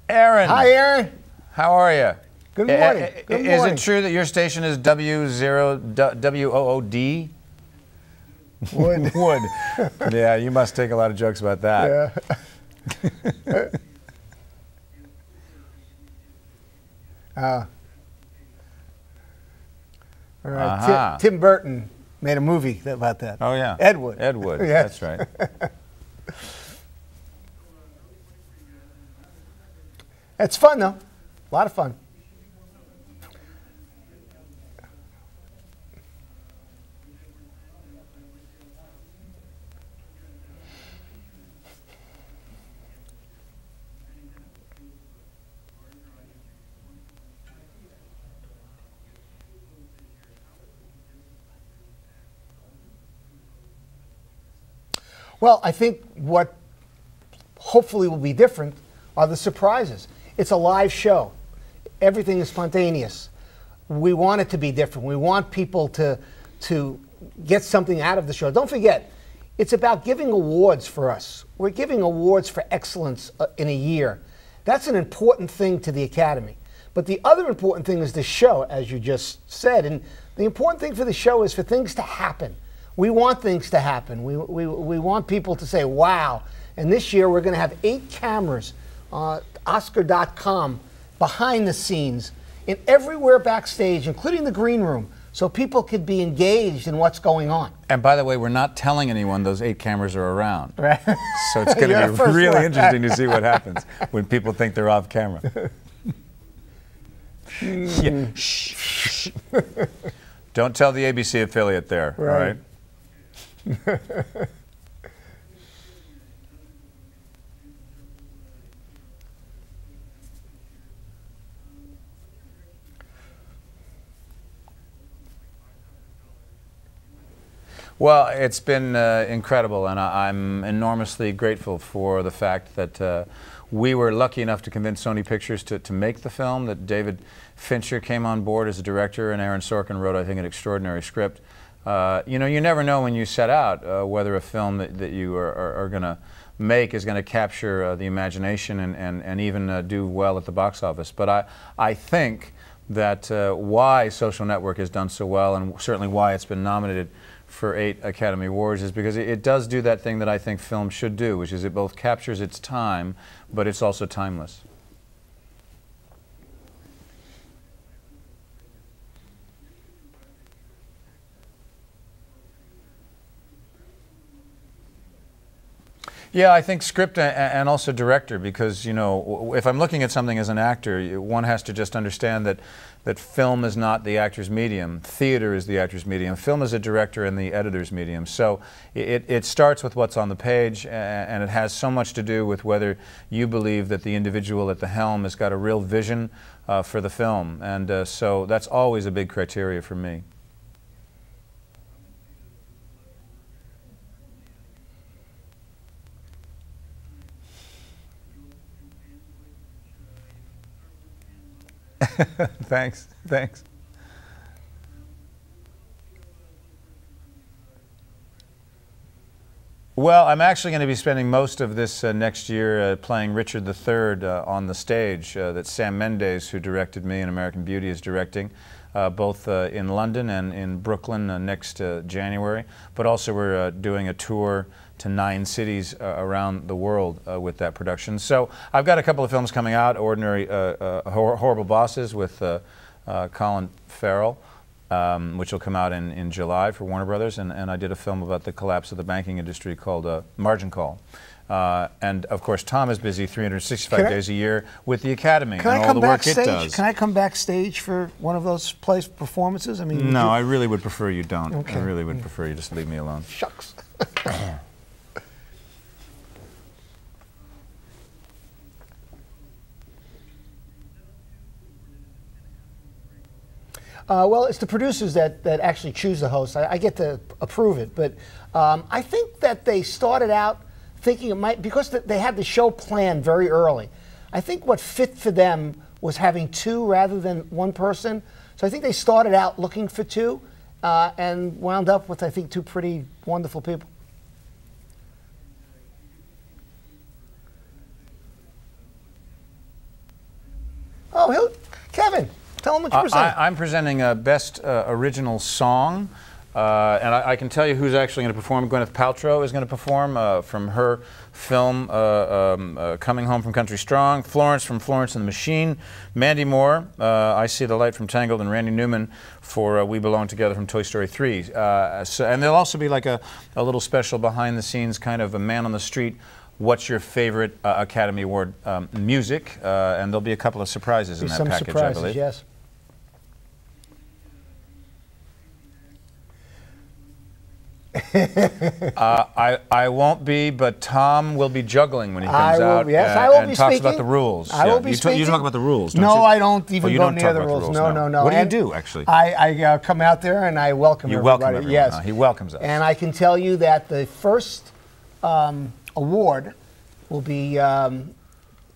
Aaron. Hi, Aaron. How are you? Good morning. Good morning. Is it true that your station is WOOD? Wood. Wood. Yeah, you must take a lot of jokes about that. Yeah. All right. Tim Burton made a movie about that. Oh, yeah. Ed Wood. Ed Wood. Yes. That's right. It's fun, though. A lot of fun. Well, I think what hopefully will be different are the surprises. It's a live show. Everything is spontaneous. We want it to be different. We want people to get something out of the show. Don't forget, it's about giving awards for us. We're giving awards for excellence in a year. That's an important thing to the Academy. But the other important thing is the show, as you just said. And the important thing for the show is for things to happen. We want things to happen. We want people to say, wow. And this year we're going to have 8 cameras, Oscar.com, behind the scenes, and everywhere backstage, including the green room, so people could be engaged in what's going on. And by the way, we're not telling anyone those 8 cameras are around. Right. So it's going to be really interesting to see what happens when people think they're off camera. Yeah. Shh. Don't tell the ABC affiliate there, all right? Well, it's been incredible, and I'm enormously grateful for the fact that we were lucky enough to convince Sony Pictures to make the film, that David Fincher came on board as a director, and Aaron Sorkin wrote, I think, an extraordinary script. You know, you never know when you set out whether a film that you are going to make is going to capture the imagination and even do well at the box office. But I think that why Social Network has done so well, and certainly why it's been nominated for 8 Academy Awards, is because it does do that thing that I think film should do, which is it both captures its time, but it's also timeless. Yeah, I think script and also director, because, you know, if I'm looking at something as an actor, one has to just understand that film is not the actor's medium. Theater is the actor's medium. Film is a director and the editor's medium. So it starts with what's on the page, and it has so much to do with whether you believe that the individual at the helm has got a real vision for the film. And so that's always a big criteria for me. Thanks. Well, I'm actually going to be spending most of this next year playing Richard III on the stage that Sam Mendes, who directed me in American Beauty, is directing, both in London and in Brooklyn next January. But also we're doing a tour to 9 cities around the world with that production. So I've got a couple of films coming out, Ordinary Horrible Bosses with Colin Farrell, which will come out in July for Warner Brothers, and I did a film about the collapse of the banking industry called Margin Call. And of course Tom is busy 365 days a year with the Academy and all the work it does. Can I come backstage for one of those performances? I mean, no, I really would prefer you don't. Okay. I really would prefer you just leave me alone. Shucks. Well, it's the producers that actually choose the host. I get to approve it, but I think that they started out thinking it might, because they had the show planned very early. I think what fit for them was having 2 rather than 1 person. So I think they started out looking for 2 and wound up with, I think, 2 pretty wonderful people. No, Kevin, tell him what you present. I'm presenting a Best Original Song, and I can tell you who's actually going to perform. Gwyneth Paltrow is going to perform from her film Coming Home from Country Strong, Florence from Florence and the Machine, Mandy Moore, I See the Light from Tangled, and Randy Newman for We Belong Together from Toy Story 3. And there'll also be like a little special behind-the-scenes kind of a man on the street, what's your favorite Academy Award music, and there'll be a couple of surprises in that package, surprises, I believe. Yes. I won't be, but Tom will be juggling when he comes out. Yes, I will and be talks speaking. about the rules. I will be speaking. You talk about the rules, don't no, you? I don't even go near the rules. No. What do you And do, actually? I come out there and I welcome everybody. Welcome everyone. Yes. He welcomes us. And I can tell you that the first award will be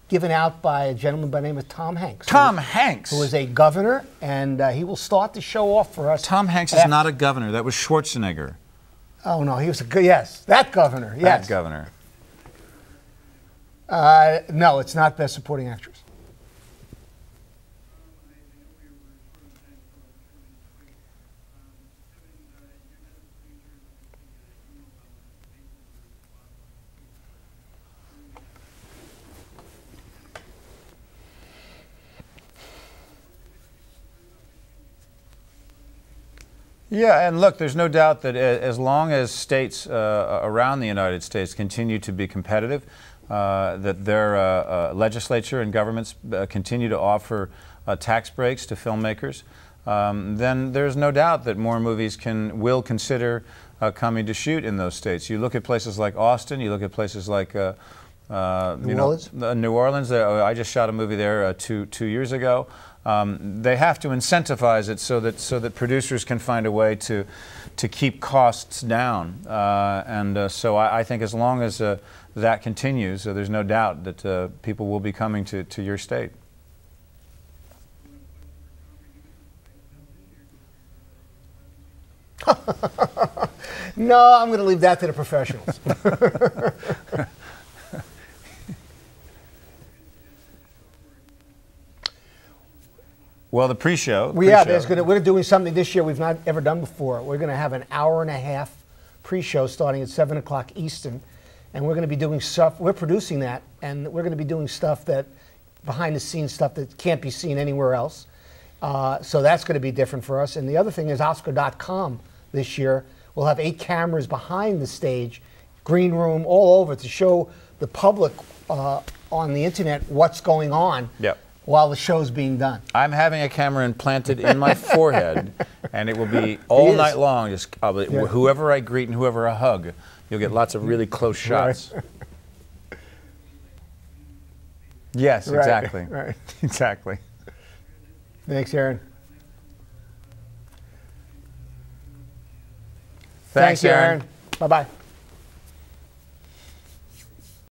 given out by a gentleman by the name of Tom Hanks. Tom Hanks? Who is a governor, and he will start the show off for us. Tom Hanks is not a governor. That was Schwarzenegger. Oh, no, he was yes, that governor, yes. That governor. No, it's not Best Supporting Actress. Yeah, and look, there's no doubt that as long as states around the United States continue to be competitive, that their legislature and governments continue to offer tax breaks to filmmakers, then there's no doubt that more movies will consider coming to shoot in those states. You look at places like Austin, you look at places like New Orleans. I just shot a movie there two years ago. They have to incentivize it so that producers can find a way to keep costs down, so I think as long as that continues, there's no doubt that people will be coming to your state. No, I'm going to leave that to the professionals. Well, the pre-show. We're doing something this year we've not ever done before. We're going to have an hour-and-a-half pre-show starting at 7 o'clock Eastern, and we're going to be doing stuff. We're producing that, and we're going to be doing stuff behind-the-scenes stuff that can't be seen anywhere else. So that's going to be different for us. And the other thing is Oscar.com this year. We'll have 8 cameras behind the stage, green room, all over to show the public on the internet what's going on. Yep. While the show's being done. I'm having a camera implanted in my forehead, and it will be all night long. Just whoever I greet and whoever I hug, you'll get lots of really close shots. Right. Yes, exactly. Right. Exactly. Thanks, Aaron. Thanks, Aaron. Bye-bye.